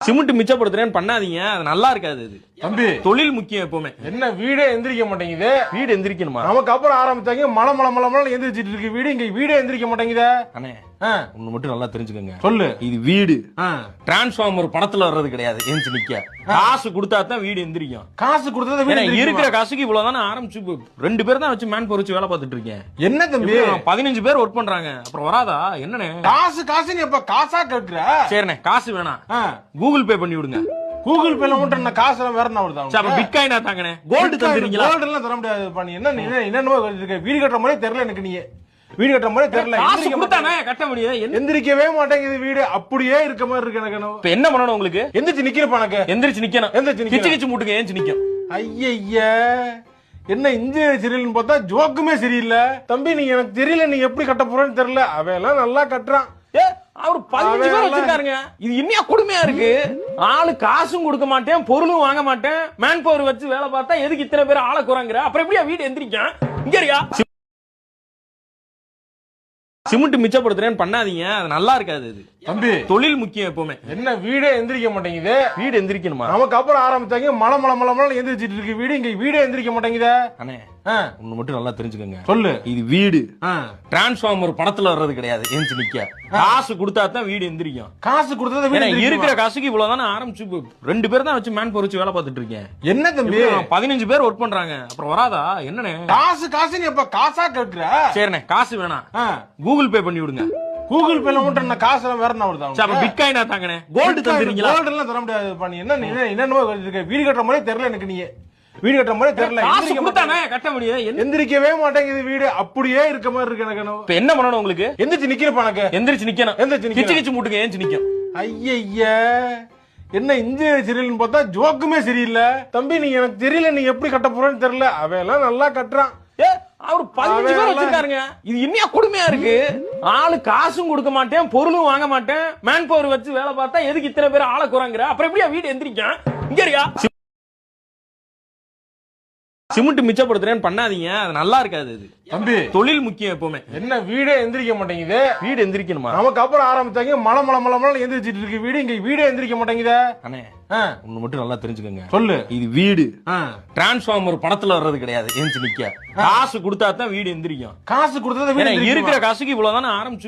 Cement மிச்சப்படுத்துறேன்னு பண்ணாதீங்க, அது நல்லா இருக்காது. அது தம்பி தொழில் முக்கியம் எப்பவுமே. என்ன வீடே எந்திரிக்க மாட்டேங்குது. வீடு எந்திரிக்கணுமா? நமக்கு அப்புறம் ஆரம்பிச்சாங்க மலை மலை மலை மலை எந்திரிச்சிட்டு இருக்கு வீடு. இங்க வீடே எந்திரிக்க மாட்டேங்குதே. அண்ணே ஒண்ணு மட்டும் நல்லா தெரிஞ்சுக்கோங்க. சொல்லு. இது வீடு டிரான்ஸ்ஃபார்மர் படத்துல வர்றது கிடையாது. ஏஞ்சி நிக்க காசு கொடுத்தா தான் வீடு எந்திரிக்கும். காசு கொடுத்தா வீடு இருக்கிற காசுக்கு இவ்வளவுதானே ஆரம்பிச்சு 2 பேர் தான் வச்சு மேன் பவர் வச்சு வேலை பார்த்துட்டு இருக்கேன். என்ன தம்பி 15 பேர் ஒர்க் பண்றாங்க, அப்புறம் வராதா என்னண்ணே? காசு காசு நீ எப்ப காசா கேட்கிற? சரிண்ணே, காசு வேணாம், கூகுள் பே பண்ணி விடுங்க. கூகுள் பேல மட்டும் என்ன காசு எல்லாம் வேற என்ன வருது? அப்ப பிட்காயினா தாங்கண்ணே, கோல்டு தந்துறீங்களா? கோல்டு எல்லாம் தர முடியாது. பண்ணி என்னென்னமோ வீடு கட்டுற மாதிரி தெரியல எனக்கு. நீ வீடு கட்டுற மாதிரி தெரியல. காசு கொடுத்தானே கட்ட முடியும். எந்திரிக்கவே மாட்டேங்குது வீடு, அப்படியே இருக்க மாதிரி இருக்கு எனக்கு. இப்ப என்ன பண்ணணும் உங்களுக்கு? எந்திரிச்சு நிக்கிறப்ப எனக்கு எந்திரிச்சு நிக்கணும். கிச்சு கிச்சு மூட்டுங்க, ஏஞ்சி நிக்கும். ஐயா என்ன இன்ஜினியர் சரியில்லைன்னு பார்த்தா ஜோக்குமே சரியில்லை. தம்பி நீ எனக்கு தெரியல, நீ எப்படி கட்ட போறேன்னு தெரியல. அவன் எல்லாம் நல்லா கட்டுறான். அவர் 15 பேர் வச்சிருக்காருங்க. இது இன்னும் கொடுமையா இருக்கு. ஆளு காசும் கொடுக்க மாட்டேன், பொருளும் வாங்க மாட்டேன், மேன் பவர் வச்சு வேலை பார்த்தா எதுக்கு இத்தனை பேர் ஆளை குறாங்கிற? அப்புறம் எப்படியா வீடு எந்திரிக்கும்? இங்க இருக்கியா? சிமெண்ட் மிச்சப்படுத்துறேன்னு பண்ணாதீங்க, அது நல்லா இருக்காது. அது தம்பி தொழில் முக்கியம் எப்பவுமே. என்ன வீடே எந்திரிக்க மாட்டேங்குது. வீடு எந்திரிக்கணுமா? நமக்கு அப்புறம் ஆரம்பிச்சாங்க மலை மலை மலை மலை எந்திரிச்சிட்டு இருக்கு வீடு. இங்க வீடே எந்திரிக்க மாட்டேங்குதே. அண்ணே ஒண்ணு மட்டும் நல்லா தெரிஞ்சுக்கோங்க. சொல்லு. இது வீடு டிரான்ஸ்ஃபார்மர் படத்துல வர்றது கிடையாது. ஏஞ்சி நிக்க காசு கொடுத்தா தான் வீடு எந்திரிக்கும். காசு கொடுத்தா வீடு இருக்கிற காசுக்கு இவ்வளவுதானே ஆரம்பிச்சு 2 பேர் தான் வச்சு மேன் பவர் வச்சு வேலை பார்த்துட்டு இருக்கேன். என்ன தம்பி 15 பேர் ஒர்க் பண்றாங்க, அப்புறம் வராதா என்னண்ணே? காசு காசு நீ எப்ப காசா கேட்கிற? சரிண்ணே, காசு வேணாம், கூகுள் பே பண்ணி விடுங்க. கூகுள் பேல மட்டும் என்ன காசு எல்லாம் வேற என்ன வருது? அப்ப பிட்காயினா தாங்கண்ணே, கோல்டு தந்துறீங்களா? கோல்டு எல்லாம் தர முடியாது. பண்ணி என்னென்னமோ வீடு கட்டுற மாதிரி தெரியல எனக்கு. நீ வீடு கட்டுற மாதிரி தெரியல. காசு கொடுத்தானே கட்ட முடியும். எந்திரிக்கவே மாட்டேங்குது வீடு, அப்படியே இருக்க மாதிரி இருக்கு எனக்கு. இப்ப என்ன பண்ணணும் உங்களுக்கு? எந்திரிச்சு நிக்கிறப்ப எனக்கு எந்திரிச்சு நிக்கணும். கிச்சு கிச்சு மூட்டுங்க, ஏஞ்சி நிக்கும். ஐயா என்ன இன்ஜினியர் சரியில்லைன்னு பார்த்தா ஜோக்குமே சரியில்லை. தம்பி நீ எனக்கு தெரியல, நீ எப்படி கட்ட போறேன்னு தெரியல. அவன் எல்லாம் நல்லா கட்டுறான். அவர் 15 பேர் வச்சிருக்காருங்க. இது இன்னும் கொடுமையா இருக்கு. ஆளு காசும் கொடுக்க மாட்டேன், பொருளும் வாங்க மாட்டேன், மேன் பவர் வச்சு வேலை பார்த்தா எதுக்கு இத்தனை பேர் ஆளை குறாங்கிற? அப்புறம் எப்படியா வீடு எந்திரிக்கும்? இங்க இருக்கியா? சிமெண்ட் மிச்சப்படுத்துறேன்னு பண்ணாதீங்க, அது நல்லா இருக்காது. அது தம்பி தொழில் முக்கியம் எப்பவுமே. என்ன வீடே எந்திரிக்க மாட்டேங்குது. வீடு எந்திரிக்கணுமா? நமக்கு அப்புறம் ஆரம்பிச்சாங்க மலை மலை மலை மலை எந்திரிச்சிட்டு இருக்கு வீடு. இங்க வீடே எந்திரிக்க மாட்டேங்குதே. அண்ணே ஒண்ணு மட்டும் நல்லா தெரிஞ்சுக்கோங்க. சொல்லு. இது வீடு டிரான்ஸ்ஃபார்மர் படத்துல வர்றது கிடையாது. ஏஞ்சி நிக்க காசு கொடுத்தா தான் வீடு எந்திரிக்கும். காசு கொடுத்தா வீடு இருக்கிற காசுக்கு இவ்வளவுதானே ஆரம்பிச்சு